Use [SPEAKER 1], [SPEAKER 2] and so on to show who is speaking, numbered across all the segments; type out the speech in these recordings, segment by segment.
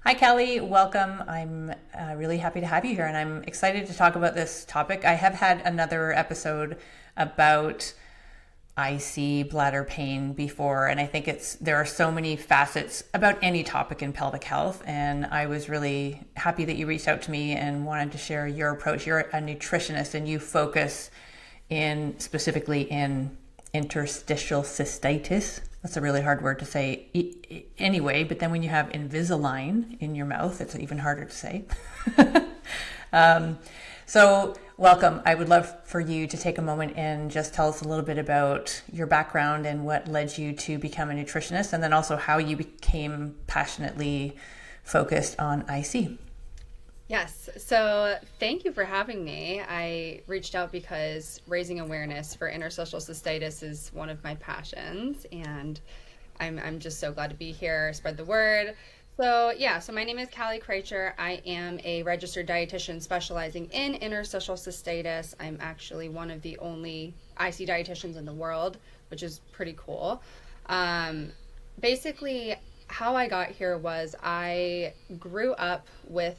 [SPEAKER 1] Hi, Callie. Welcome. I'm really happy to have you here, and I'm excited to talk about this topic. I have had another episode about IC bladder pain before, and I think there are so many facets about any topic in pelvic health. And I was really happy that you reached out to me and wanted to share your approach. You're a nutritionist, and you focus specifically in interstitial cystitis. That's a really hard word to say anyway, but then when you have Invisalign in your mouth, it's even harder to say. So welcome. I would love for you to take a moment and just tell us a little bit about your background and what led you to become a nutritionist, and then also how you became passionately focused on IC.
[SPEAKER 2] Yes. So thank you for having me. I reached out because raising awareness for interstitial cystitis is one of my passions, and I'm just so glad to be here, spread the word. So my name is Callie Kreitcher. I am a registered dietitian specializing in interstitial cystitis. I'm actually one of the only IC dietitians in the world, which is pretty cool. Basically, how I got here was I grew up with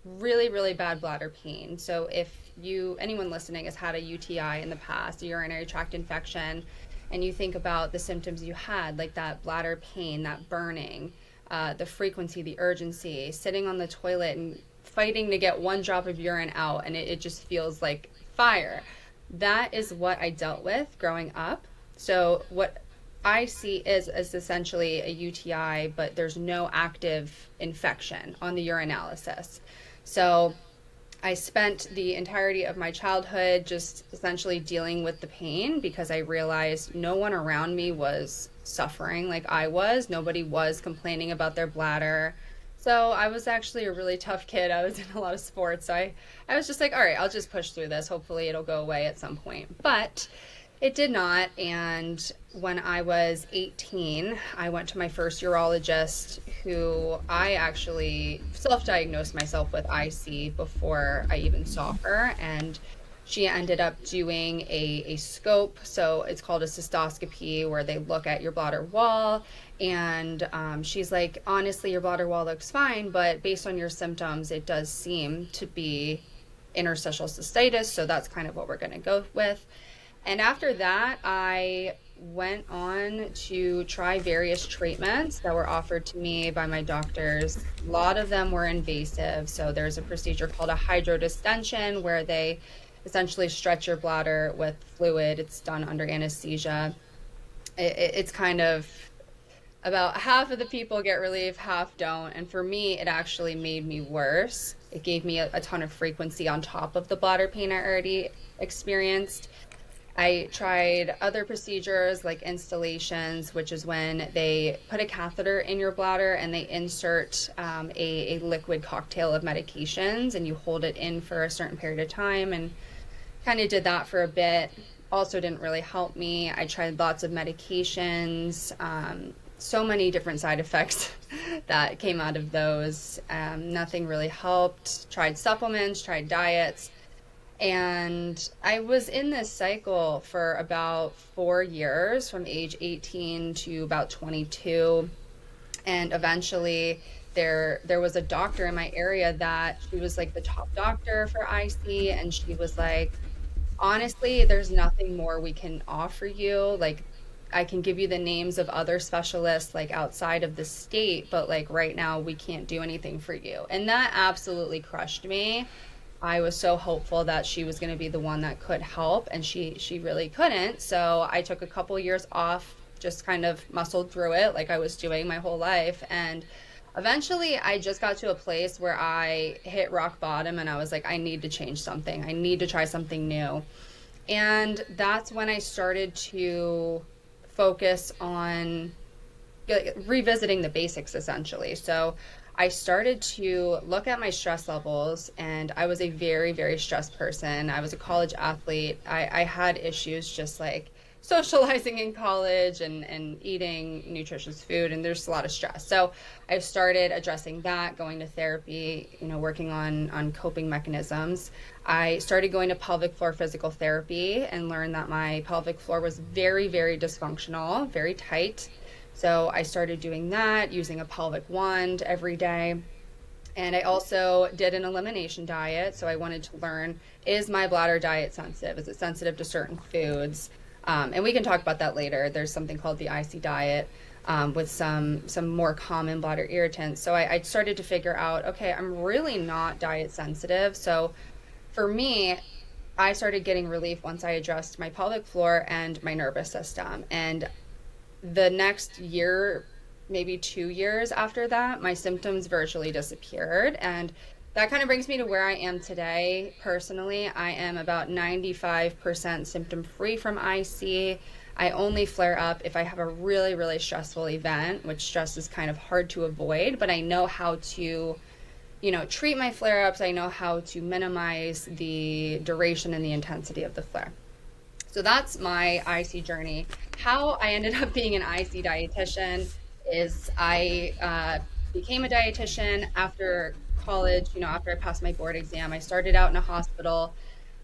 [SPEAKER 2] really, really bad bladder pain. So if anyone listening has had a UTI in the past, a urinary tract infection, and you think about the symptoms you had, like that bladder pain, that burning, the frequency, the urgency, sitting on the toilet and fighting to get one drop of urine out, and it just feels like fire. That is what I dealt with growing up. So what I see is essentially a UTI, but there's no active infection on the urinalysis. So I spent the entirety of my childhood just essentially dealing with the pain because I realized no one around me was suffering like I was. Nobody was complaining about their bladder. So I was actually a really tough kid. I was in a lot of sports. So I was just like, all right, I'll just push through this. Hopefully it'll go away at some point. But it did not. And when I was 18, I went to my first urologist, who I actually self-diagnosed myself with IC before I even saw her. And she ended up doing a scope. So it's called a cystoscopy, where they look at your bladder wall. And she's like, honestly, your bladder wall looks fine, but based on your symptoms, it does seem to be interstitial cystitis. So that's kind of what we're going to go with. And after that, I went on to try various treatments that were offered to me by my doctors. A lot of them were invasive. So there's a procedure called a hydrodistension, where they essentially stretch your bladder with fluid. It's done under anesthesia. It's kind of about half of the people get relief, half don't. And for me, it actually made me worse. It gave me a ton of frequency on top of the bladder pain I already experienced. I tried other procedures like installations, which is when they put a catheter in your bladder and they insert a liquid cocktail of medications, and you hold it in for a certain period of time, and kind of did that for a bit. Also didn't really help me. I tried lots of medications, so many different side effects that came out of those. Nothing really helped. Tried supplements, tried diets. And I was in this cycle for about 4 years, from age 18 to about 22. And eventually there was a doctor in my area that she was like the top doctor for IC. And she was like, honestly, there's nothing more we can offer you. Like, I can give you the names of other specialists like outside of the state, but like right now we can't do anything for you. And that absolutely crushed me. I was so hopeful that she was going to be the one that could help, and she really couldn't. So I took a couple years off, just kind of muscled through it like I was doing my whole life. And eventually I just got to a place where I hit rock bottom, and I was like, I need to change something. I need to try something new. And that's when I started to focus on revisiting the basics, essentially. So I started to look at my stress levels, and I was a very, very stressed person. I was a college athlete. I had issues just like socializing in college and eating nutritious food, and there's a lot of stress. So I started addressing that, going to therapy, working on coping mechanisms. I started going to pelvic floor physical therapy and learned that my pelvic floor was very, very dysfunctional, very tight, So I started doing that, using a pelvic wand every day. And I also did an elimination diet. So I wanted to learn, is my bladder diet sensitive? Is it sensitive to certain foods? And we can talk about that later. There's something called the IC diet, with some more common bladder irritants. So I started to figure out, okay, I'm really not diet sensitive. So for me, I started getting relief once I addressed my pelvic floor and my nervous system. And the next year, maybe 2 years after that, my symptoms virtually disappeared. And that kind of brings me to where I am today. Personally, I am about 95% symptom free from IC. I only flare up if I have a really, really stressful event, which stress is kind of hard to avoid, but I know how to, treat my flare ups. I know how to minimize the duration and the intensity of the flare. So that's my IC journey. How I ended up being an IC dietitian is I became a dietitian after college, after I passed my board exam. I started out in a hospital.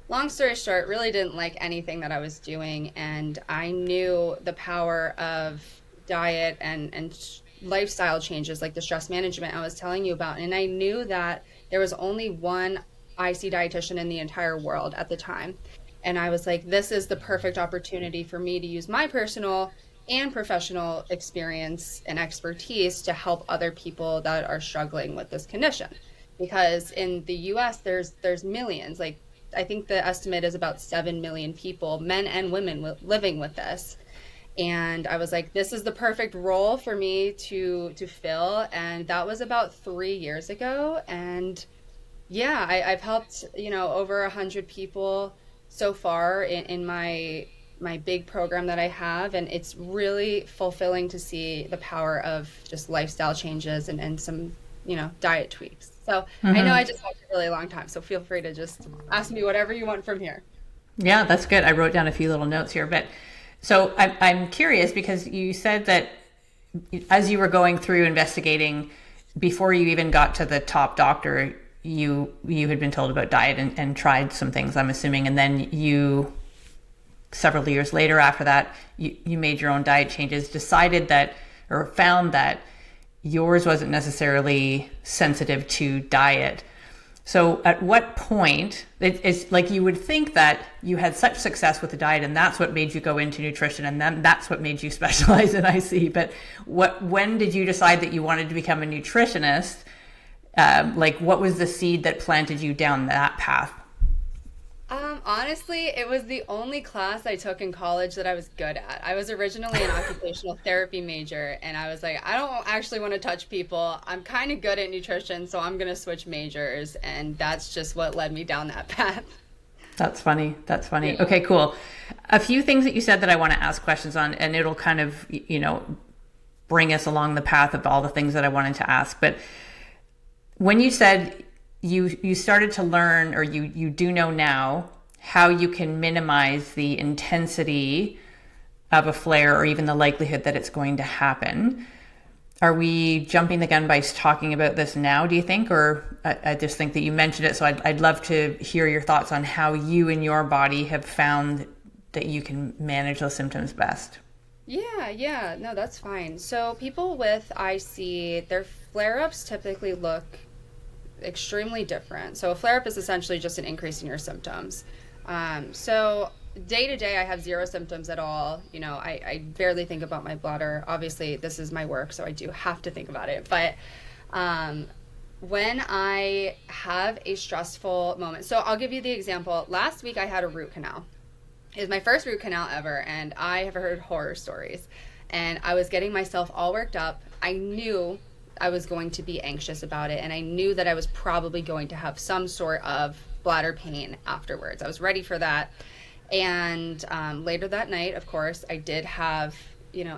[SPEAKER 2] Long story short, really didn't like anything that I was doing. And I knew the power of diet and lifestyle changes, like the stress management I was telling you about. And I knew that there was only one IC dietitian in the entire world at the time. And I was like, this is the perfect opportunity for me to use my personal and professional experience and expertise to help other people that are struggling with this condition. Because in the US, there's millions. Like, I think the estimate is about 7 million people, men and women, living with this. And I was like, this is the perfect role for me to fill. And that was about 3 years ago. And yeah, I've helped, over 100 people so far in my big program that I have. And it's really fulfilling to see the power of just lifestyle changes and some, diet tweaks. So I know I just talked a really long time, so feel free to just ask me whatever you want from here.
[SPEAKER 1] Yeah, that's good. I wrote down a few little notes here, but so I'm curious because you said that as you were going through investigating, before you even got to the top doctor, you had been told about diet and tried some things, I'm assuming, and then you, several years later after that, you made your own diet changes, decided that, or found that yours wasn't necessarily sensitive to diet. So at what point, it's like you would think that you had such success with the diet and that's what made you go into nutrition and then that's what made you specialize in IC. But when did you decide that you wanted to become a nutritionist? What was the seed that planted you down that path?
[SPEAKER 2] Honestly, it was the only class I took in college that I was good at. I was originally an occupational therapy major, and I was like, I don't actually want to touch people. I'm kind of good at nutrition, so I'm going to switch majors, and that's just what led me down that path.
[SPEAKER 1] That's funny. Yeah. Okay, cool. A few things that you said that I want to ask questions on, and it'll kind of, bring us along the path of all the things that I wanted to ask. But when you said you started to learn, or you do know now, how you can minimize the intensity of a flare or even the likelihood that it's going to happen. Are we jumping the gun by talking about this now, do you think? Or I just think that you mentioned it, so I'd love to hear your thoughts on how you and your body have found that you can manage those symptoms best.
[SPEAKER 2] Yeah, no, that's fine. So people with IC, their flare-ups typically look extremely different. So a flare-up is essentially just an increase in your symptoms. So day to day, I have zero symptoms at all. I barely think about my bladder. Obviously, this is my work, so I do have to think about it. But when I have a stressful moment, so I'll give you the example. Last week, I had a root canal. It was my first root canal ever, and I have heard horror stories. And I was getting myself all worked up. I knew I was going to be anxious about it, and I knew that I was probably going to have some sort of bladder pain afterwards. I was ready for that. And later that night, of course, I did have,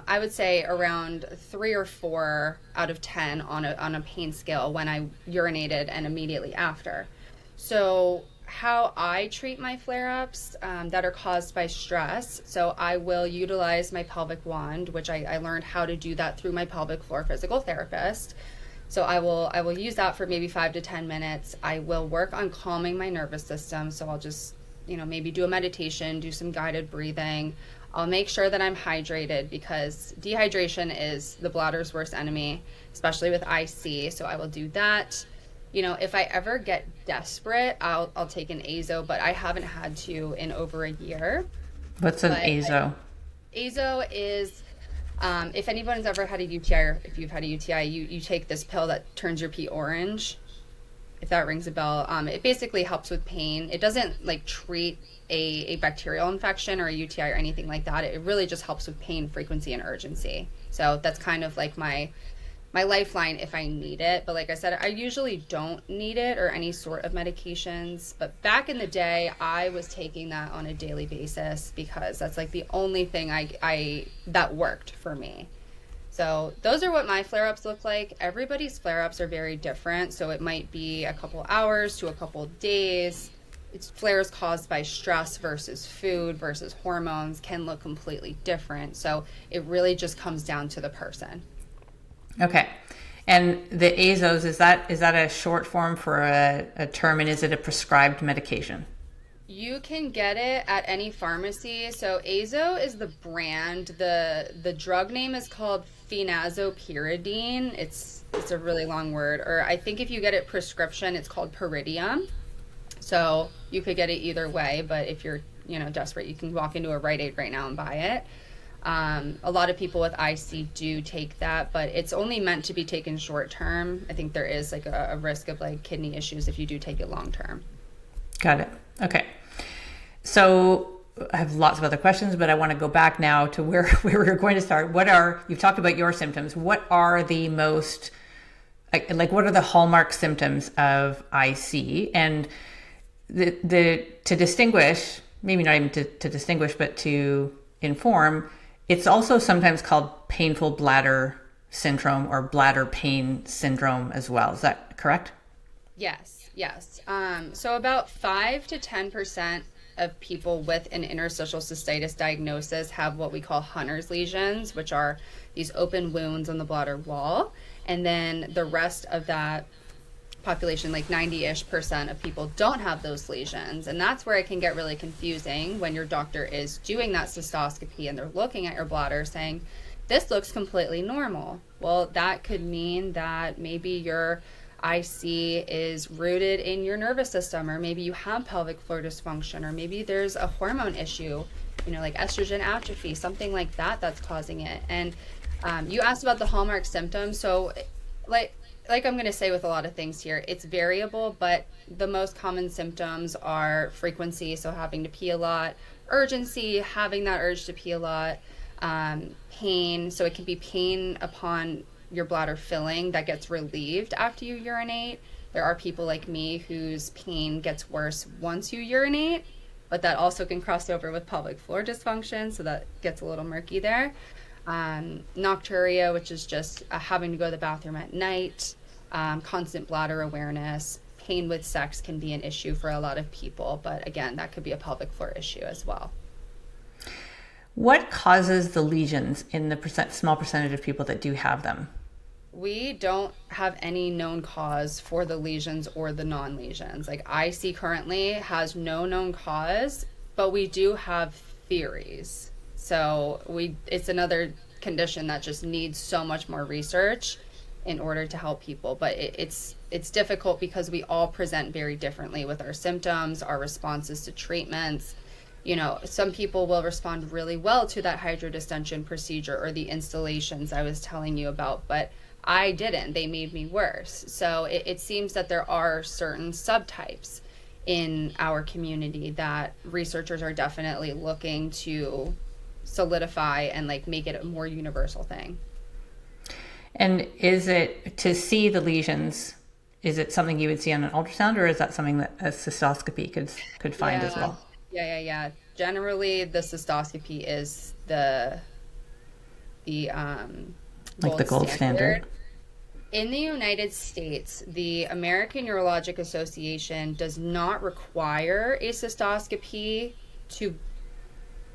[SPEAKER 2] I would say around 3 or 4 out of 10 on a pain scale when I urinated and immediately after. So how I treat my flare-ups that are caused by stress, so I will utilize my pelvic wand, which I learned how to do that through my pelvic floor physical therapist. So I will use that for maybe 5 to 10 minutes. I will work on calming my nervous system. So I'll just, maybe do a meditation, do some guided breathing. I'll make sure that I'm hydrated because dehydration is the bladder's worst enemy, especially with IC. So I will do that. You know, if I ever get desperate, I'll take an azo, but I haven't had to in over a year.
[SPEAKER 1] What's an
[SPEAKER 2] But
[SPEAKER 1] azo?
[SPEAKER 2] azo is if anyone's ever had a UTI, or if you've had a UTI, you take this pill that turns your pee orange. If that rings a bell, it basically helps with pain. It doesn't like treat a bacterial infection or a UTI or anything like that. It really just helps with pain, frequency, and urgency. So that's kind of like my lifeline if I need it. But like I said, I usually don't need it or any sort of medications. But back in the day, I was taking that on a daily basis because that's like the only thing I that worked for me. So those are what my flare-ups look like. Everybody's flare-ups are very different. So it might be a couple hours to a couple days. It's flares caused by stress versus food versus hormones can look completely different. So it really just comes down to the person.
[SPEAKER 1] Okay. And the azos, is that a short form for a term, and is it a prescribed medication?
[SPEAKER 2] You can get it at any pharmacy. So Azo is the brand. The drug name is called phenazopyridine. It's a really long word. Or I think if you get it prescription, it's called Pyridium. So you could get it either way, but if you're, desperate, you can walk into a Rite Aid right now and buy it. A lot of people with IC do take that, but it's only meant to be taken short term. I think there is like a risk of like kidney issues if you do take it long term.
[SPEAKER 1] Got it. Okay. So I have lots of other questions, but I want to go back now to where we were going to start. You've talked about your symptoms. What are the most, what are the hallmark symptoms of IC? And to distinguish, maybe not even to distinguish, but to inform, it's also sometimes called painful bladder syndrome or bladder pain syndrome as well. Is that correct?
[SPEAKER 2] Yes. So about 5 to 10% of people with an interstitial cystitis diagnosis have what we call Hunner's lesions, which are these open wounds on the bladder wall. And then the rest of that population, like 90-ish% of people, don't have those lesions. And that's where it can get really confusing when your doctor is doing that cystoscopy and they're looking at your bladder saying, this looks completely normal. Well, that could mean that maybe your IC is rooted in your nervous system, or maybe you have pelvic floor dysfunction, or maybe there's a hormone issue, like estrogen atrophy, something like that that's causing it. And you asked about the hallmark symptoms. So like I'm going to say with a lot of things here, it's variable, but the most common symptoms are frequency, so having to pee a lot, urgency, having that urge to pee a lot, pain, so it can be pain upon your bladder filling that gets relieved after you urinate. There are people like me whose pain gets worse once you urinate, but that also can cross over with pelvic floor dysfunction, so that gets a little murky there. Nocturia, which is just having to go to the bathroom at night, constant bladder awareness. Pain with sex can be an issue for a lot of people, but again, that could be a pelvic floor issue as well.
[SPEAKER 1] What causes the lesions in the small percentage of people that do have them?
[SPEAKER 2] We don't have any known cause for the lesions or the non-lesions. Like IC currently has no known cause, but we do have theories. So it's another condition that just needs so much more research in order to help people. But it's difficult because we all present very differently with our symptoms, our responses to treatments. Some people will respond really well to that hydrodistension procedure or the installations I was telling you about, but I didn't. They made me worse. So it seems that there are certain subtypes in our community that researchers are definitely looking to solidify and make it a more universal thing.
[SPEAKER 1] And is it, to see the lesions, is it something you would see on an ultrasound, or is that something that a cystoscopy could find as well?
[SPEAKER 2] Yeah. Generally, the cystoscopy is the gold standard. In the United States, the American Urologic Association does not require a cystoscopy to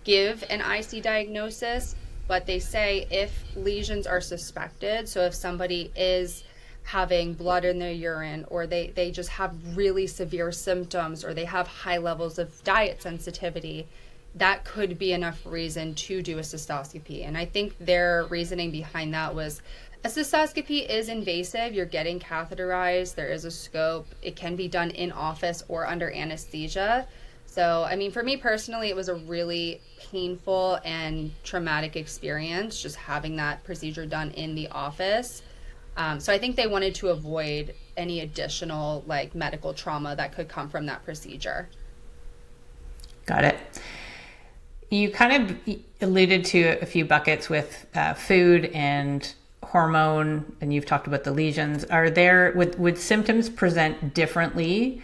[SPEAKER 2] give an IC diagnosis, but they say if lesions are suspected, so if somebody is having blood in their urine, or they just have really severe symptoms, or they have high levels of diet sensitivity, that could be enough reason to do a cystoscopy. And I think their reasoning behind that was a cystoscopy is invasive. You're getting catheterized. There is a scope. It can be done in office or under anesthesia. So, I mean, for me personally, it was a really painful and traumatic experience just having that procedure done in the office. So I think they wanted to avoid any additional like medical trauma that could come from that procedure.
[SPEAKER 1] Got it. You kind of alluded to a few buckets with food and hormone, and you've talked about the lesions. Would symptoms present differently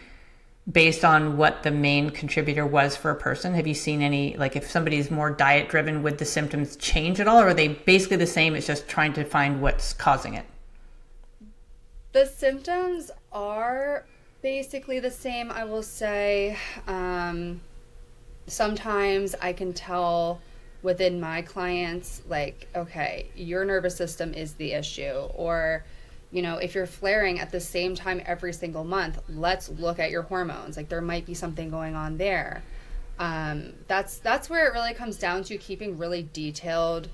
[SPEAKER 1] based on what the main contributor was for a person? Have you seen any, like if somebody's more diet driven, would the symptoms change at all? Or are they basically the same? It's just trying to find what's causing it.
[SPEAKER 2] The symptoms are basically the same, I will say. Sometimes I can tell within my clients, like, okay, your nervous system is the issue. Or, you know, if you're flaring at the same time every single month, let's look at your hormones. Like there might be something going on there. That's where it really comes down to keeping really detailed,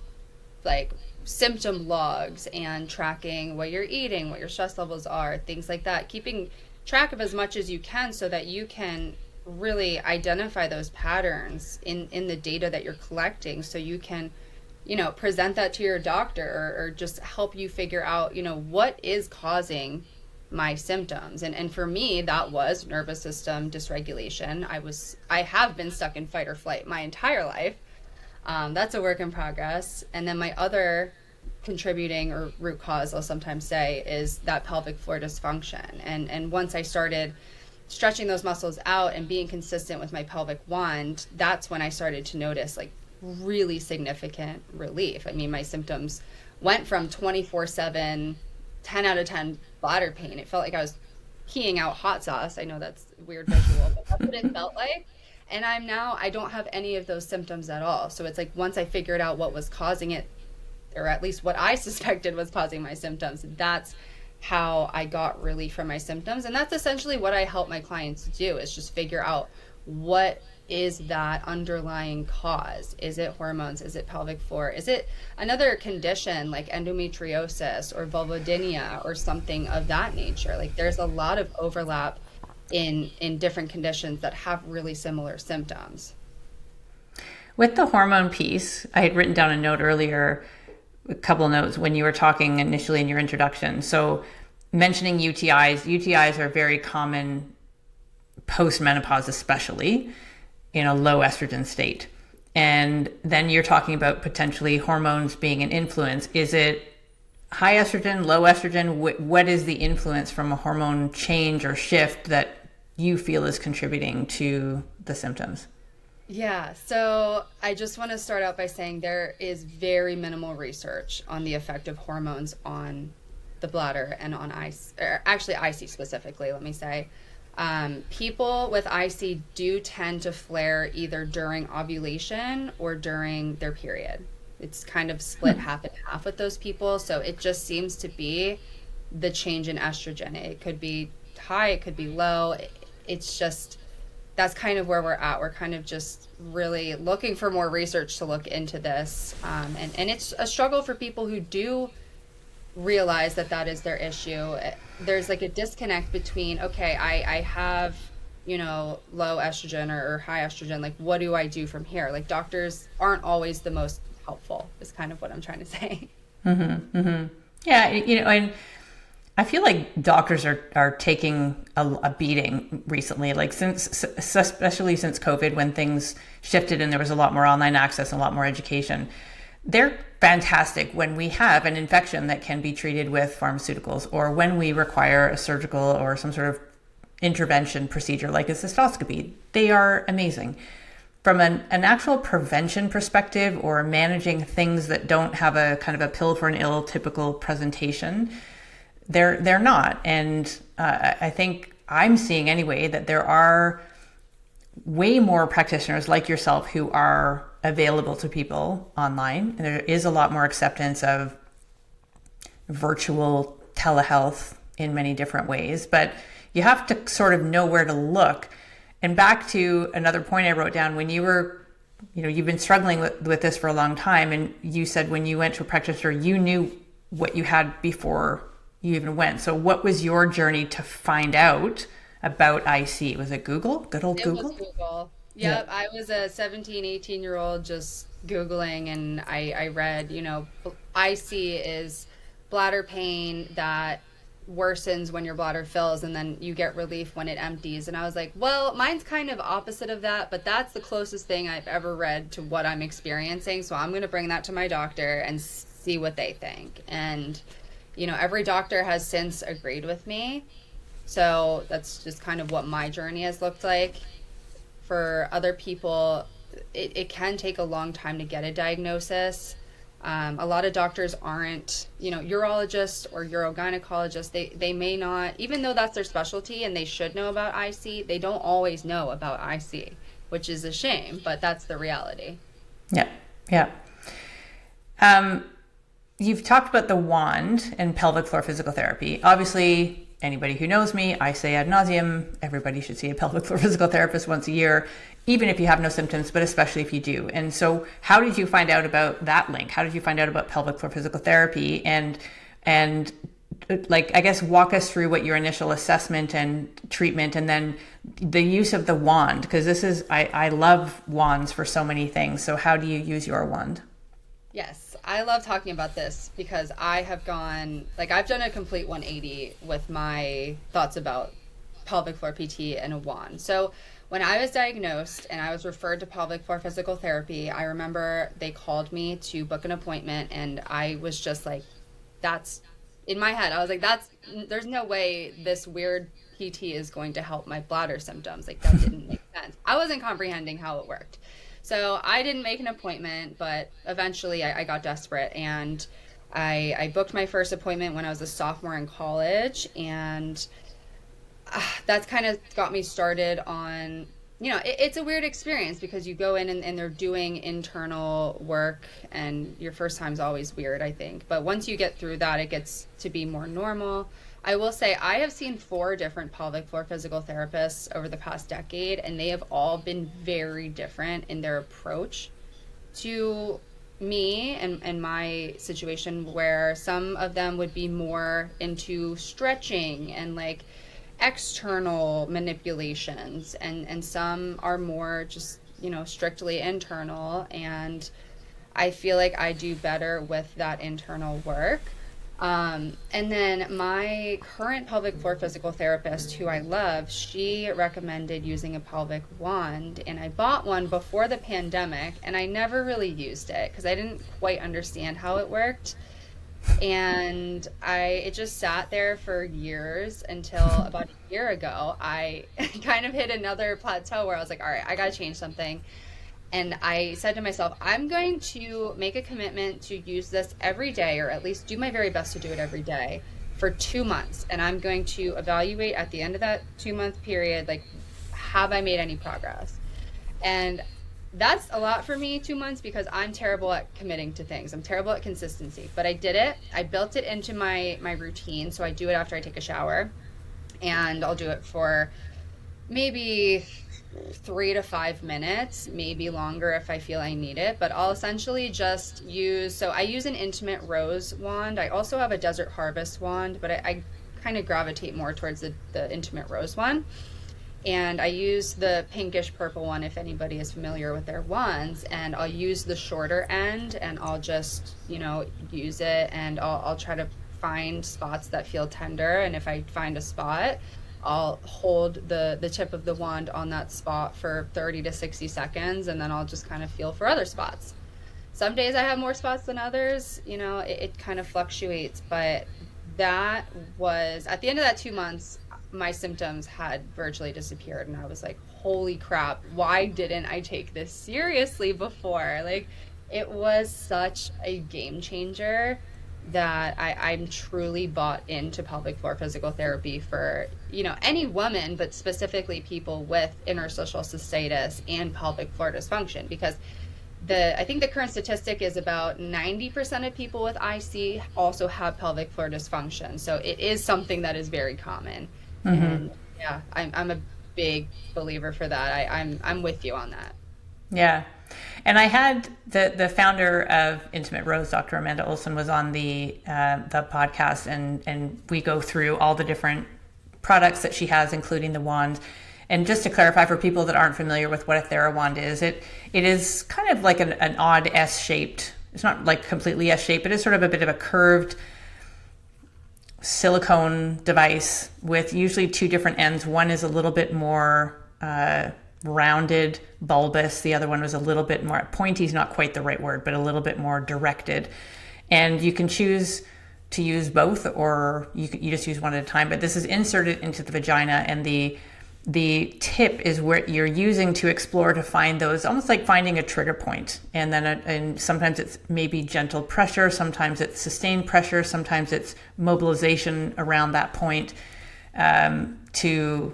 [SPEAKER 2] like symptom logs and tracking what you're eating, what your stress levels are, things like that. Keeping track of as much as you can so that you can really identify those patterns in the data that you're collecting, so you can, you know, present that to your doctor or just help you figure out, you know, what is causing my symptoms. And for me, that was nervous system dysregulation. I have been stuck in fight or flight my entire life. That's a work in progress. And then my other contributing or root cause, I'll sometimes say, is that pelvic floor dysfunction. And once I started stretching those muscles out and being consistent with my pelvic wand, that's when I started to notice like really significant relief. I mean, my symptoms went from 24/7, 10 out of 10 bladder pain. It felt like I was peeing out hot sauce. I know that's a weird visual, but that's what it felt like. And I don't have any of those symptoms at all. So it's like once I figured out what was causing it, or at least what I suspected was causing my symptoms, that's how I got relief from my symptoms. And that's essentially what I help my clients do, is just figure out what is that underlying cause. Is it hormones? Is it pelvic floor? Is it another condition like endometriosis or vulvodynia or something of that nature? Like there's a lot of overlap in different conditions that have really similar symptoms.
[SPEAKER 1] With the hormone piece, I had written down a note earlier, a couple of notes when you were talking initially in your introduction. So mentioning UTIs are very common post-menopause, especially in a low estrogen state. And then you're talking about potentially hormones being an influence. Is it high estrogen, low estrogen? What is the influence from a hormone change or shift that you feel is contributing to the symptoms?
[SPEAKER 2] Yeah, so I just want to start out by saying there is very minimal research on the effect of hormones on the bladder and on IC, or actually IC specifically, let me say. People with IC do tend to flare either during ovulation or during their period. It's kind of split half and half with those people. So it just seems to be the change in estrogen. It could be high, it could be low. It's just, that's kind of where we're at. We're kind of just really looking for more research to look into this. And it's a struggle for people who do realize that that is their issue. There's like a disconnect between, okay, I have, you know, low estrogen or high estrogen. Like, what do I do from here? Like, doctors aren't always the most helpful, is kind of what I'm trying to say.
[SPEAKER 1] Mm-hmm, mm-hmm. Yeah, you know, and I feel like doctors are taking a beating recently, like especially since COVID, when things shifted and there was a lot more online access and a lot more education. They're fantastic when we have an infection that can be treated with pharmaceuticals, or when we require a surgical or some sort of intervention procedure like a cystoscopy. They are amazing. From an actual prevention perspective, or managing things that don't have a kind of a pill for an ill typical presentation, they're not. And I think I'm seeing anyway that there are way more practitioners like yourself who are available to people online. And there is a lot more acceptance of virtual telehealth in many different ways, but you have to sort of know where to look. And back to another point I wrote down, when you were you've been struggling with this for a long time, and you said when you went to a practitioner, you knew what you had before you even went. So what was your journey to find out about IC? Was it Google? Good old
[SPEAKER 2] It was
[SPEAKER 1] Google?
[SPEAKER 2] Google.
[SPEAKER 1] Yeah.
[SPEAKER 2] Yep, I was a 17, 18-year-old just Googling, and I read, IC is bladder pain that worsens when your bladder fills, and then you get relief when it empties. And I was like, well, mine's kind of opposite of that, but that's the closest thing I've ever read to what I'm experiencing. So I'm going to bring that to my doctor and see what they think. And, every doctor has since agreed with me. So that's just kind of what my journey has looked like. For other people, it can take a long time to get a diagnosis. A lot of doctors aren't, urologists or urogynecologists. They may not, even though that's their specialty and they should know about IC, they don't always know about IC, which is a shame, but that's the reality.
[SPEAKER 1] Yeah. Yeah. You've talked about the wand and pelvic floor physical therapy. Obviously, anybody who knows me, I say ad nauseum, everybody should see a pelvic floor physical therapist once a year, even if you have no symptoms, but especially if you do. And so how did you find out about that link? How did you find out about pelvic floor physical therapy? And like, I guess, walk us through what your initial assessment and treatment, and then the use of the wand, because this is, I love wands for so many things. So how do you use your wand?
[SPEAKER 2] Yes, I love talking about this because I've done a complete 180 with my thoughts about pelvic floor PT and a wand. So when I was diagnosed and I was referred to pelvic floor physical therapy, I remember they called me to book an appointment, and I was just like, that's in my head. I was like, there's no way this weird PT is going to help my bladder symptoms. Like, that didn't make sense. I wasn't comprehending how it worked. So I didn't make an appointment, but eventually I got desperate, and I booked my first appointment when I was a sophomore in college, and that's kind of got me started on, it's a weird experience because you go in and they're doing internal work, and your first time's always weird, I think. But once you get through that, it gets to be more normal. I will say I have seen 4 different pelvic floor physical therapists over the past decade, and they have all been very different in their approach to me and my situation, where some of them would be more into stretching and like external manipulations, and some are more just, strictly internal. And I feel like I do better with that internal work. And then my current pelvic floor physical therapist, who I love, she recommended using a pelvic wand, and I bought one before the pandemic, and I never really used it because I didn't quite understand how it worked. And it just sat there for years until about a year ago, I kind of hit another plateau where I was like, all right, I got to change something. And I said to myself, I'm going to make a commitment to use this every day, or at least do my very best to do it every day for 2 months. And I'm going to evaluate at the end of that 2-month period, like, have I made any progress? And that's a lot for me, 2 months, because I'm terrible at committing to things. I'm terrible at consistency, but I did it. I built it into my routine. So I do it after I take a shower, and I'll do it for maybe 3 to 5 minutes, maybe longer if I feel I need it. But I'll essentially just I use an Intimate Rose wand. I also have a Desert Harvest wand, but I kind of gravitate more towards the Intimate Rose one. And I use the pinkish purple one if anybody is familiar with their wands. And I'll use the shorter end, and I'll just, use it, and I'll try to find spots that feel tender. And if I find a spot, I'll hold the tip of the wand on that spot for 30 to 60 seconds, and then I'll just kind of feel for other spots. Some days I have more spots than others, it kind of fluctuates, but that was, at the end of that 2 months, my symptoms had virtually disappeared, and I was like, holy crap, why didn't I take this seriously before? Like, it was such a game changer that I'm truly bought into pelvic floor physical therapy for, any woman, but specifically people with interstitial cystitis and pelvic floor dysfunction, because I think the current statistic is about 90% of people with IC also have pelvic floor dysfunction. So it is something that is very common. Mm-hmm. And yeah, I'm a big believer for that. I'm with you on that.
[SPEAKER 1] Yeah. And I had the founder of Intimate Rose, Dr. Amanda Olson, was on the podcast, and we go through all the different products that she has, including the wand. And just to clarify for people that aren't familiar with what a TheraWand is, it is kind of like an odd S-shaped, it's not like completely S-shaped, but it's sort of a bit of a curved silicone device with usually two different ends. One is a little bit more rounded, bulbous. The other one was a little bit more, pointy is not quite the right word, but a little bit more directed. And you can choose to use both, or you just use one at a time. But this is inserted into the vagina, and the tip is where you're using to explore to find those, almost like finding a trigger point. And then and sometimes it's maybe gentle pressure, sometimes it's sustained pressure, sometimes it's mobilization around that point, to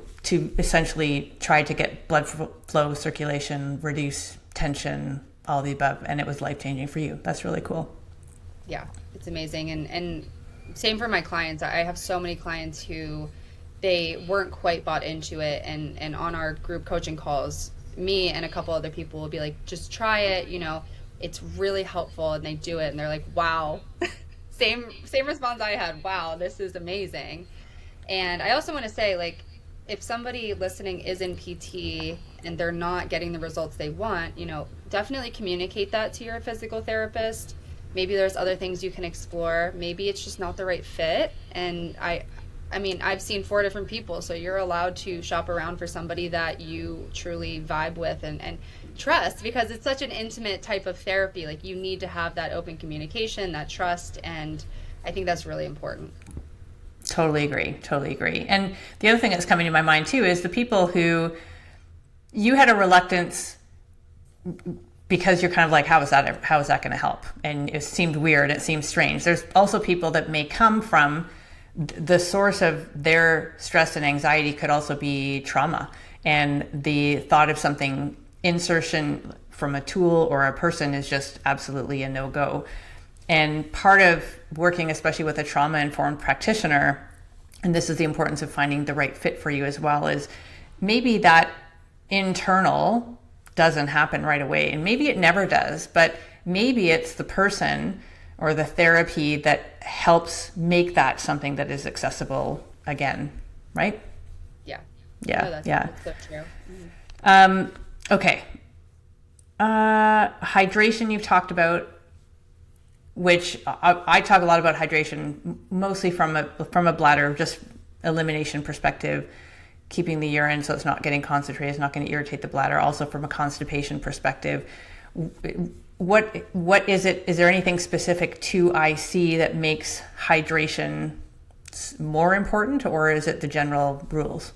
[SPEAKER 1] essentially try to get blood flow, circulation, reduce tension, all the above. And it was life-changing for you. That's really cool.
[SPEAKER 2] Yeah, it's amazing. And same for my clients. I have so many clients who they weren't quite bought into it, and on our group coaching calls, me and a couple other people will be like, just try it, it's really helpful, and they do it and they're like, wow. same response I had, wow, this is amazing. And I also want to say, like, if somebody listening is in PT and they're not getting the results they want, definitely communicate that to your physical therapist. Maybe there's other things you can explore. Maybe it's just not the right fit. And I mean, I've seen 4 different people, so you're allowed to shop around for somebody that you truly vibe with and trust, because it's such an intimate type of therapy. Like, you need to have that open communication, that trust, and I think that's really important.
[SPEAKER 1] Totally agree. And the other thing that's coming to my mind too is the people who you had a reluctance because you're kind of like, how is that going to help? And it seemed weird, it seemed strange. There's also people that may come from the source of their stress and anxiety could also be trauma, and the thought of something insertion from a tool or a person is just absolutely a no-go. And part of working, especially with a trauma-informed practitioner, and this is the importance of finding the right fit for you as well, is maybe that internal doesn't happen right away, and maybe it never does, but maybe it's the person or the therapy that helps make that something that is accessible again, right?
[SPEAKER 2] Yeah.
[SPEAKER 1] That's
[SPEAKER 2] so true.
[SPEAKER 1] Okay. Hydration you've talked about, which I talk a lot about hydration, mostly from a bladder, just elimination perspective, keeping the urine so it's not getting concentrated, it's not going to irritate the bladder. Also from a constipation perspective, what is it? Is there anything specific to IC that makes hydration more important, or is it the general rules?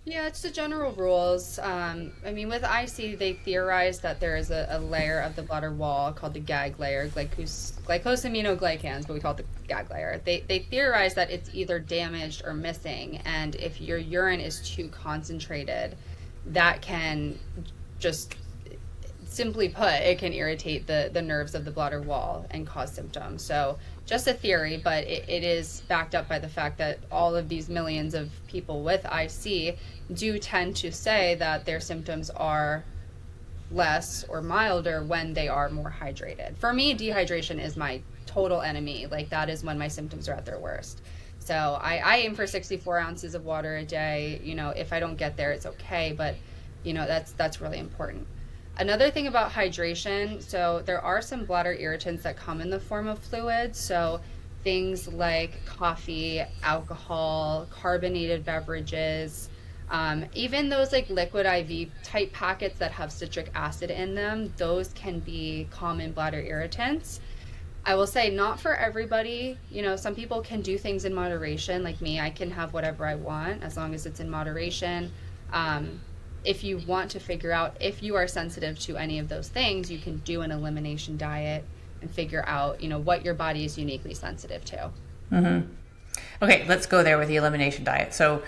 [SPEAKER 2] Yeah, it's the general rules. I mean, with IC, they theorize that there is a layer of the bladder wall called the gag layer, glycosaminoglycans, but we call it the gag layer. They theorize that it's either damaged or missing, and if your urine is too concentrated, that can just, simply put, it can irritate the nerves of the bladder wall and cause symptoms. So just a theory, but it is backed up by the fact that all of these millions of people with IC do tend to say that their symptoms are less or milder when they are more hydrated. For me, dehydration is my total enemy. Like, that is when my symptoms are at their worst. So I aim for 64 ounces of water a day. If I don't get there, it's okay, but that's really important. Another thing about hydration, so there are some bladder irritants that come in the form of fluids. So things like coffee, alcohol, carbonated beverages, even those like liquid IV type packets that have citric acid in them, those can be common bladder irritants. I will say, not for everybody. Some people can do things in moderation. Like me, I can have whatever I want as long as it's in moderation. If you want to figure out if you are sensitive to any of those things, you can do an elimination diet and figure out, what your body is uniquely sensitive to.
[SPEAKER 1] Mm-hmm. Okay, let's go there with the elimination diet. So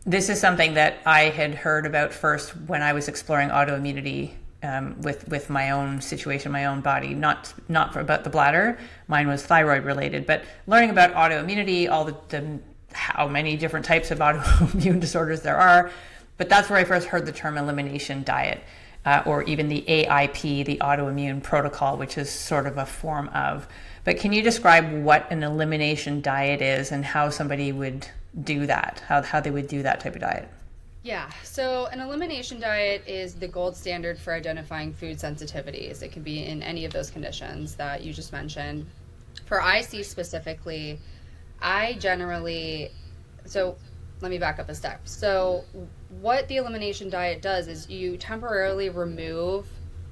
[SPEAKER 1] this is something that I had heard about first when I was exploring autoimmunity with my own situation, my own body, not about the bladder. Mine was thyroid related, but learning about autoimmunity, all the how many different types of autoimmune disorders there are. But that's where I first heard the term elimination diet. or even the AIP, the autoimmune protocol, which is sort of a form of. But can you describe what an elimination diet is and how somebody would do that, how they would do that type of diet?
[SPEAKER 2] Yeah, so an elimination diet is the gold standard for identifying food sensitivities. It can be in any of those conditions that you just mentioned. For IC specifically, I generally, so let me back up a step. So what the elimination diet does is you temporarily remove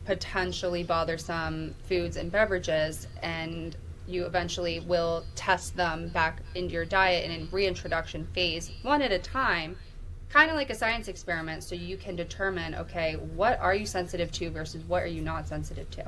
[SPEAKER 2] potentially bothersome foods and beverages, and you eventually will test them back into your diet in a reintroduction phase, one at a time, kind of like a science experiment, so you can determine, okay, what are you sensitive to versus what are you not sensitive to.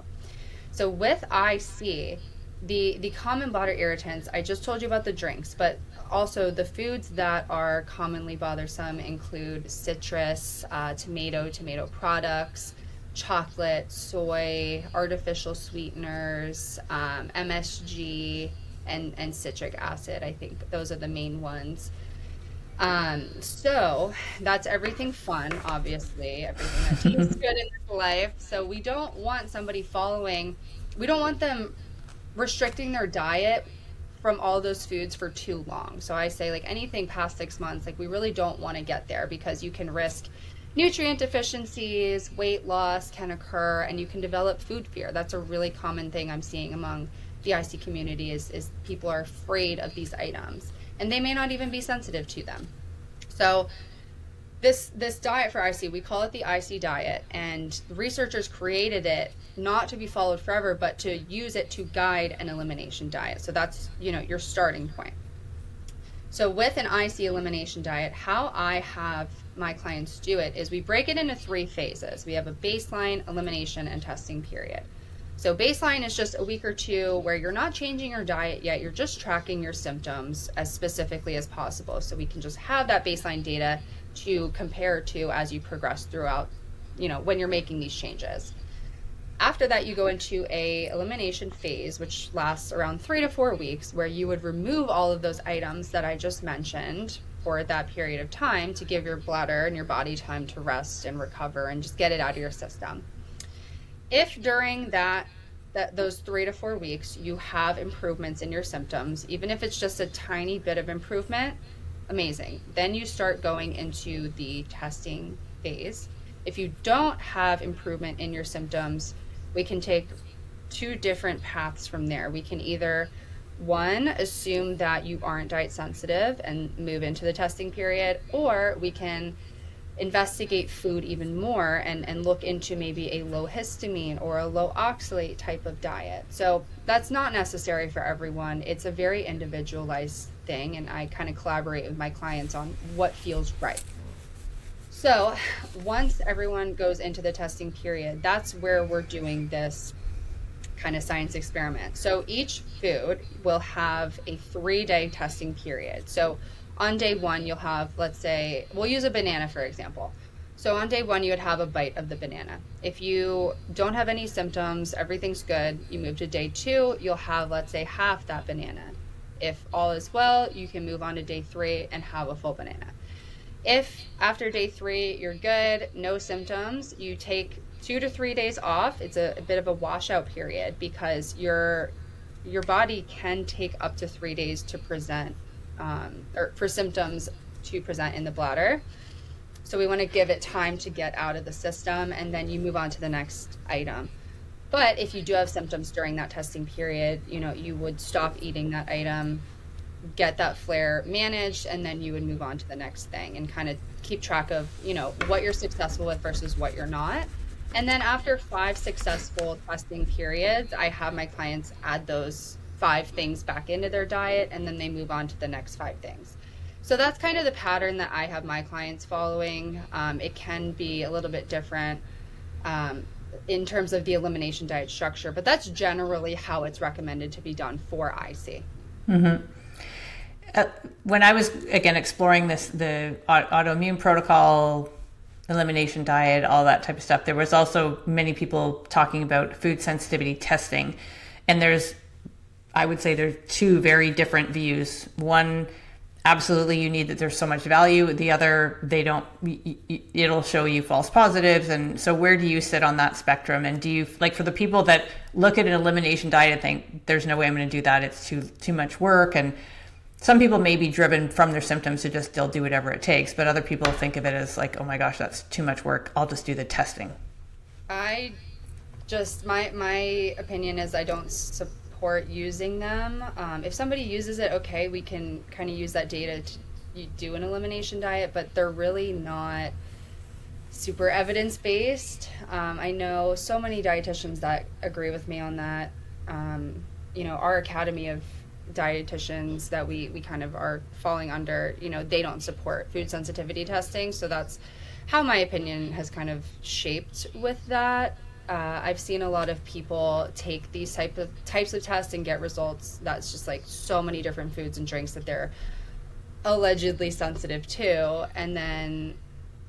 [SPEAKER 2] So with IC, the common bladder irritants, I just told you about the drinks, but also the foods that are commonly bothersome include citrus, tomato products, chocolate, soy, artificial sweeteners, MSG, and citric acid. I think those are the main ones. So that's everything fun, obviously, everything that tastes good in this life. So we don't want somebody we don't want them restricting their diet from all those foods for too long. So I say like anything past 6 months, like we really don't want to get there because you can risk nutrient deficiencies, weight loss can occur, and you can develop food fear. That's a really common thing I'm seeing among the IC community is people are afraid of these items and they may not even be sensitive to them. So this diet for IC, we call it the IC diet, and researchers created it not to be followed forever, but to use it to guide an elimination diet. So that's, your starting point. So with an IC elimination diet, how I have my clients do it is we break it into 3 phases. We have a baseline, elimination, and testing period. So baseline is just a week or 2 where you're not changing your diet yet, you're just tracking your symptoms as specifically as possible. So we can just have that baseline data to compare to as you progress throughout, when you're making these changes. After that, you go into a elimination phase, which lasts around 3 to 4 weeks, where you would remove all of those items that I just mentioned for that period of time to give your bladder and your body time to rest and recover and just get it out of your system. If during those 3 to 4 weeks you have improvements in your symptoms, even if it's just a tiny bit of improvement, amazing. Then you start going into the testing phase. If you don't have improvement in your symptoms, we can take 2 different paths from there. We can either, one, assume that you aren't diet sensitive and move into the testing period, or we can investigate food even more and look into maybe a low histamine or a low oxalate type of diet. So that's not necessary for everyone. It's a very individualized thing, and I kind of collaborate with my clients on what feels right. So once everyone goes into the testing period, that's where we're doing this kind of science experiment. So each food will have a 3-day testing period. So on day 1, you'll have, let's say, we'll use a banana, for example. So on day 1, you would have a bite of the banana. If you don't have any symptoms, everything's good, you move to day 2, you'll have, let's say, half that banana. If all is well, you can move on to day 3 and have a full banana. If after day 3, you're good, no symptoms, you take 2 to 3 days off. It's a bit of a washout period because your body can take up to 3 days to present or for symptoms to present in the bladder. So we want to give it time to get out of the system, and then you move on to the next item. But if you do have symptoms during that testing period, you would stop eating that item, get that flare managed, and then you would move on to the next thing and kind of keep track of, what you're successful with versus what you're not. And then after 5 successful testing periods, I have my clients add those 5 things back into their diet, and then they move on to the next 5 things. So that's kind of the pattern that I have my clients following. It can be a little bit different in terms of the elimination diet structure, but that's generally how it's recommended to be done for IC.
[SPEAKER 1] Mm-hmm. When I was, again, exploring the autoimmune protocol, elimination diet, all that type of stuff, there was also many people talking about food sensitivity testing. And I would say there's 2 very different views. One absolutely you need that, there's so much value. The other, they don't, it'll show you false positives. And so where do you sit on that spectrum? And do you, like, for the people that look at an elimination diet and think there's no way I'm going to do that, it's too much work, and some people may be driven from their symptoms to just still do whatever it takes, but other people think of it as like, oh my gosh, that's too much work, I'll just do the testing.
[SPEAKER 2] I just, my opinion is I don't support using them. If somebody uses it, okay, we can kind of use that data to do an elimination diet, but they're really not super evidence-based. I know so many dietitians that agree with me on that. Our academy of dietitians that we kind of are falling under, they don't support food sensitivity testing. So that's how my opinion has kind of shaped with that. I've seen a lot of people take these types of tests and get results that's just like so many different foods and drinks that they're allegedly sensitive to, and then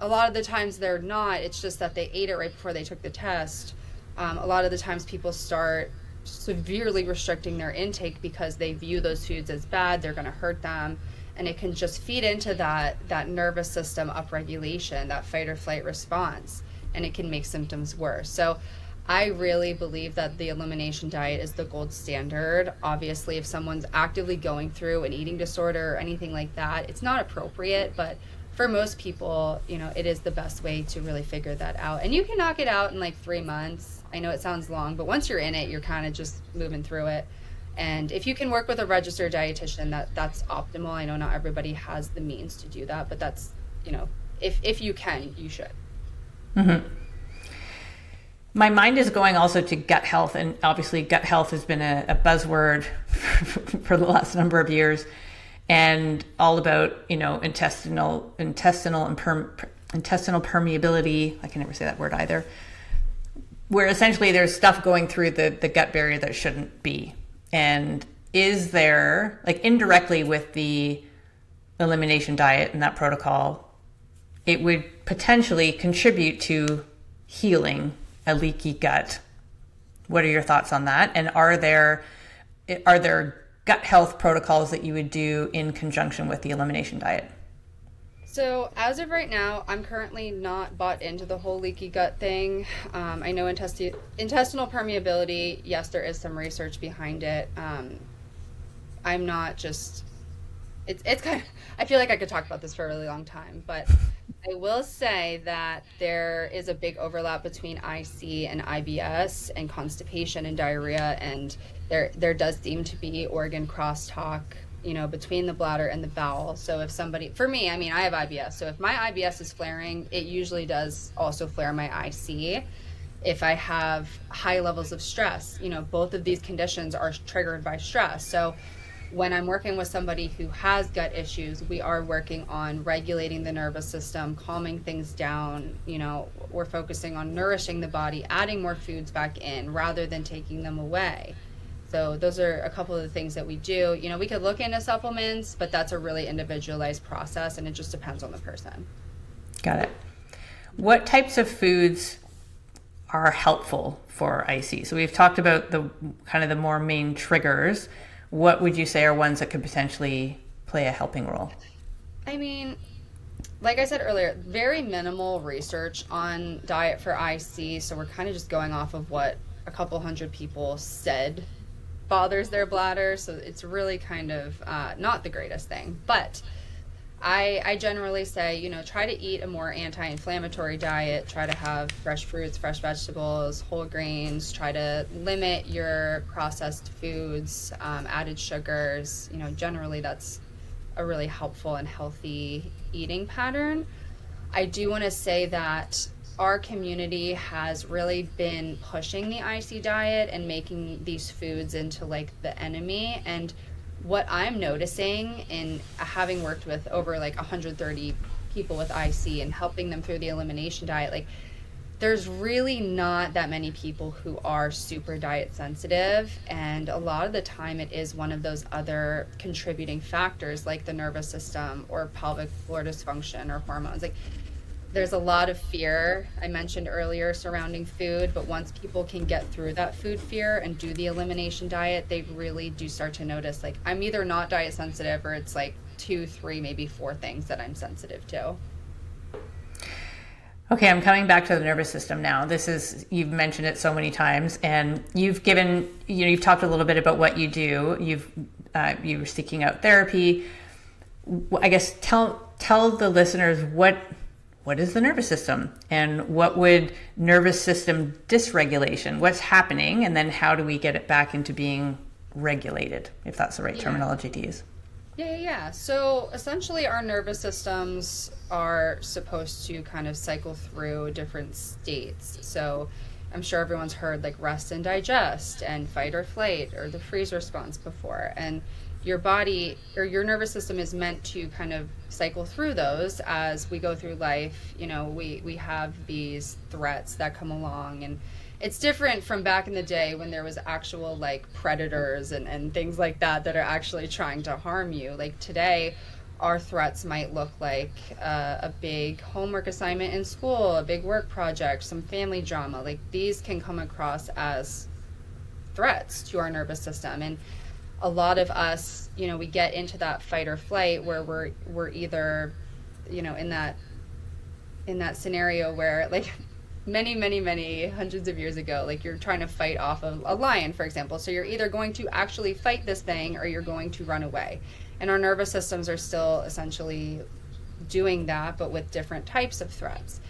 [SPEAKER 2] a lot of the times they're not. It's just that they ate it right before they took the test. A lot of the times people start severely restricting their intake because they view those foods as bad, they're going to hurt them, and it can just feed into that nervous system upregulation, that fight or flight response, and it can make symptoms worse. So I really believe that the elimination diet is the gold standard. Obviously, if someone's actively going through an eating disorder or anything like that, it's not appropriate, but for most people, it is the best way to really figure that out. And you can knock it out in like 3 months. I know it sounds long, but once you're in it, you're kind of just moving through it. And if you can work with a registered dietitian, that's optimal. I know not everybody has the means to do that, but that's, if you can, you should.
[SPEAKER 1] Mm-hmm. My mind is going also to gut health, and obviously gut health has been a buzzword for the last number of years, and all about, intestinal permeability. I can never say that word either. Where essentially there's stuff going through the gut barrier that shouldn't be. And is there, like, indirectly with the elimination diet and that protocol, it would potentially contribute to healing a leaky gut. What are your thoughts on that? And are there gut health protocols that you would do in conjunction with the elimination diet?
[SPEAKER 2] So as of right now, I'm currently not bought into the whole leaky gut thing. I know intestinal permeability, yes, there is some research behind it. I'm not just, it's kind of, I feel like I could talk about this for a really long time, but I will say that there is a big overlap between IC and IBS and constipation and diarrhea, and there does seem to be organ crosstalk, between the bladder and the bowel. So if somebody, for me, I have IBS. So if my IBS is flaring, it usually does also flare my IC. If I have high levels of stress, both of these conditions are triggered by stress. So when I'm working with somebody who has gut issues, we are working on regulating the nervous system, calming things down. We're focusing on nourishing the body, adding more foods back in rather than taking them away. So those are a couple of the things that we do. We could look into supplements, but that's a really individualized process, and it just depends on the person.
[SPEAKER 1] Got it. What types of foods are helpful for IC? So we've talked about the kind of the more main triggers. What would you say are ones that could potentially play a helping role?
[SPEAKER 2] Like I said earlier, very minimal research on diet for IC. So we're kind of just going off of what a couple hundred people said bothers their bladder. So it's really kind of not the greatest thing. But I generally say, try to eat a more anti-inflammatory diet. Try to have fresh fruits, fresh vegetables, whole grains. Try to limit your processed foods, added sugars. Generally that's a really helpful and healthy eating pattern. I do want to say that our community has really been pushing the IC diet and making these foods into like the enemy. And what I'm noticing in having worked with over like 130 people with IC and helping them through the elimination diet, like there's really not that many people who are super diet sensitive. And a lot of the time it is one of those other contributing factors like the nervous system or pelvic floor dysfunction or hormones. Like there's a lot of fear I mentioned earlier surrounding food, but once people can get through that food fear and do the elimination diet, they really do start to notice like I'm either not diet sensitive or it's like 2, 3, maybe 4 things that I'm sensitive to.
[SPEAKER 1] Okay, I'm coming back to the nervous system now. You've mentioned it so many times, and you've talked a little bit about what you do. You're seeking out therapy. I guess tell the listeners what is the nervous system, and what would nervous system dysregulation, what's happening, and then how do we get it back into being regulated, if that's the right terminology to use.
[SPEAKER 2] Yeah. So essentially our nervous systems are supposed to kind of cycle through different states. So I'm sure everyone's heard like rest and digest and fight or flight or the freeze response before. And your body or your nervous system is meant to kind of cycle through those as we go through life. We have these threats that come along, and it's different from back in the day when there was actual like predators and things like that are actually trying to harm you. Like today, our threats might look like a big homework assignment in school, a big work project, some family drama. Like these can come across as threats to our nervous system. And a lot of us, we get into that fight or flight where we're either, in that scenario where like many hundreds of years ago, like you're trying to fight off of a lion, for example. So you're either going to actually fight this thing or you're going to run away. And our nervous systems are still essentially doing that, but with different types of threats.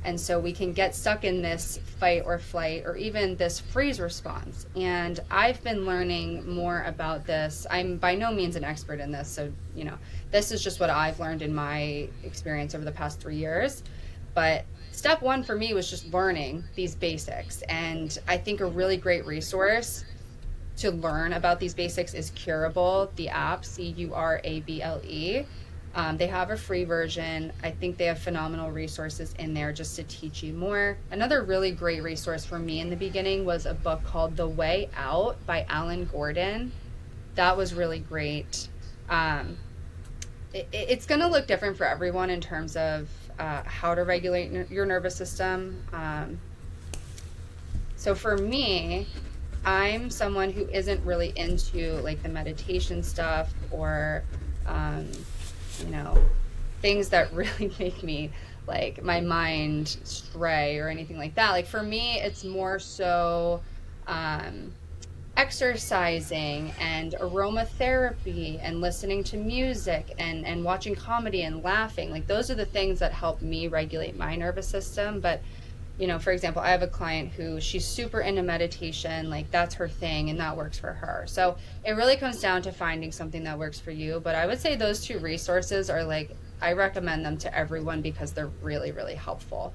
[SPEAKER 2] And so we can get stuck in this fight or flight or even this freeze response. And I've been learning more about this. I'm by no means an expert in this. So, this is just what I've learned in my experience over the past 3 years. But step one for me was just learning these basics. And I think a really great resource to learn about these basics is Curable, the app, Curable. They have a free version. I think they have phenomenal resources in there just to teach you more. Another really great resource for me in the beginning was a book called The Way Out by Alan Gordon. That was really great. It's going to look different for everyone in terms of how to regulate your nervous system. So for me, I'm someone who isn't really into like the meditation stuff or things that really make me like my mind stray or anything like that. Like for me, it's more so exercising and aromatherapy and listening to music and watching comedy and laughing. Like those are the things that help me regulate my nervous system. But for example, I have a client who she's super into meditation, like that's her thing and that works for her. So it really comes down to finding something that works for you. But I would say those 2 resources are like, I recommend them to everyone because they're really, really helpful.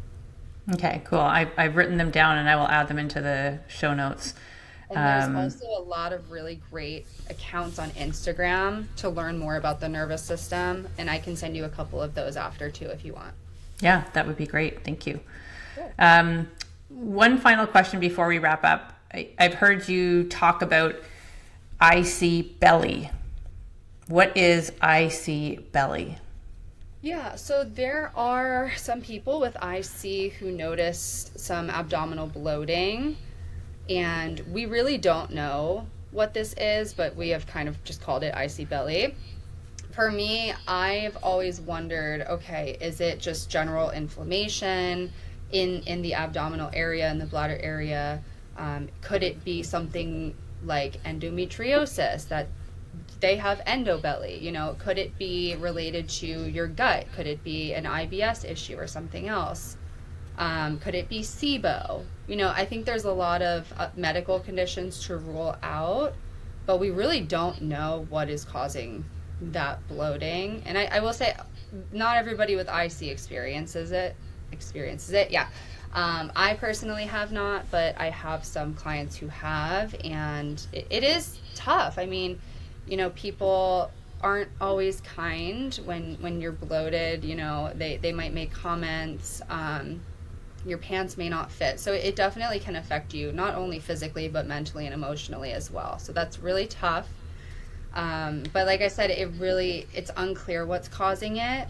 [SPEAKER 1] Okay, cool. I've written them down and I will add them into the show notes.
[SPEAKER 2] And there's also a lot of really great accounts on Instagram to learn more about the nervous system. And I can send you a couple of those after too, if you want.
[SPEAKER 1] Yeah, that would be great. Thank you. Cool. One final question before we wrap up. I've heard you talk about IC belly. What is IC belly?
[SPEAKER 2] Yeah, so there are some people with IC who notice some abdominal bloating, and we really don't know what this is, but we have kind of just called it IC belly. For me, I've always wondered, okay, is it just general inflammation in the abdominal area and the bladder area? Could it be something like endometriosis, that they have endobelly? Could it be related to your gut? Could it be an IBS issue or something else? Could it be SIBO? I think there's a lot of medical conditions to rule out, but we really don't know what is causing that bloating. And I will say, not everybody with IC experiences it. Yeah. I personally have not, but I have some clients who have, and it is tough. I mean, people aren't always kind when you're bloated. They might make comments. Your pants may not fit. So it definitely can affect you, not only physically, but mentally and emotionally as well. So that's really tough. But like I said, it's unclear what's causing it.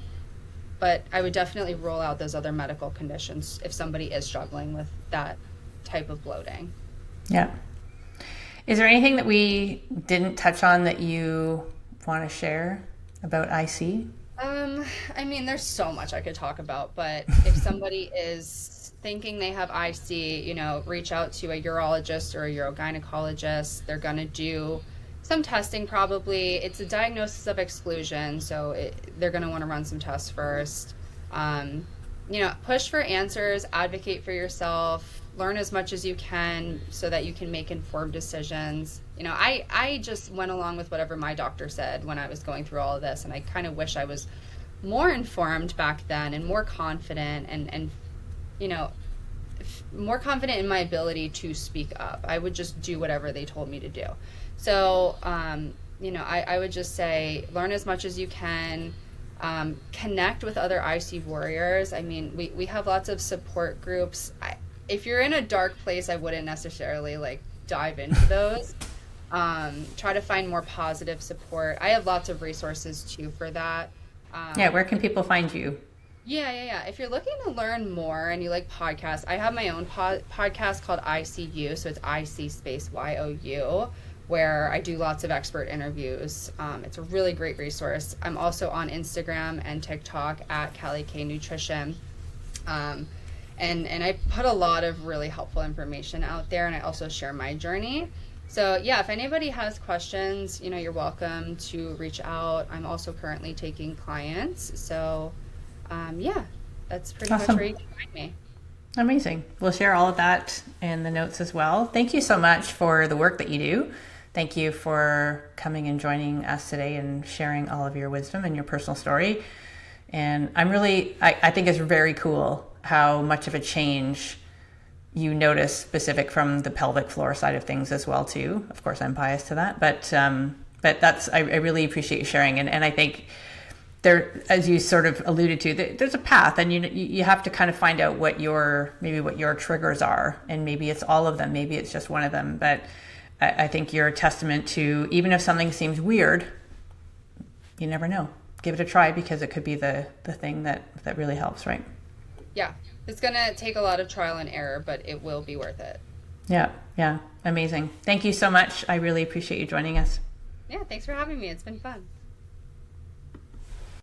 [SPEAKER 2] But I would definitely rule out those other medical conditions if somebody is struggling with that type of bloating.
[SPEAKER 1] Yeah. Is there anything that we didn't touch on that you want to share? about IC?
[SPEAKER 2] I mean, there's so much I could talk about, but if somebody is thinking they have IC, reach out to a urologist or a urogynecologist. They're going to do some testing probably. It's a diagnosis of exclusion, so they're going to want to run some tests first. Push for answers, advocate for yourself, learn as much as you can so that you can make informed decisions. I just went along with whatever my doctor said when I was going through all of this, and I kind of wish I was more informed back then and more confident and more confident in my ability to speak up. I would just do whatever they told me to do. So, I would just say learn as much as you can. Connect with other IC warriors. I mean, we have lots of support groups. If you're in a dark place, I wouldn't necessarily dive into those. Try to find more positive support. I have lots of resources too for that.
[SPEAKER 1] Where can people find you?
[SPEAKER 2] Yeah. If you're looking to learn more and you like podcasts, I have my own podcast called ICU. So it's IC space YOU, where I do lots of expert interviews. It's a really great resource. I'm also on Instagram and TikTok at Callie K Nutrition. And I put a lot of really helpful information out there, and I also share my journey. So yeah, if anybody has questions, you're welcome to reach out. I'm also currently taking clients. So that's pretty much where you can find me.
[SPEAKER 1] Amazing. We'll share all of that in the notes as well. Thank you so much for the work that you do. Thank you for coming and joining us today and sharing all of your wisdom and your personal story. And I think it's very cool how much of a change you notice specific from the pelvic floor side of things as well too. Of course, I'm biased to that, but I really appreciate you sharing. And I think there, as you sort of alluded to, there's a path, and you have to kind of find out what your triggers are, and maybe it's all of them, maybe it's just one of them. But I think you're a testament to, even if something seems weird, you never know. Give it a try, because it could be the thing that really helps, right?
[SPEAKER 2] Yeah. It's going to take a lot of trial and error, but it will be worth it.
[SPEAKER 1] Yeah. Amazing. Thank you so much. I really appreciate you joining us.
[SPEAKER 2] Yeah, thanks for having me. It's been fun.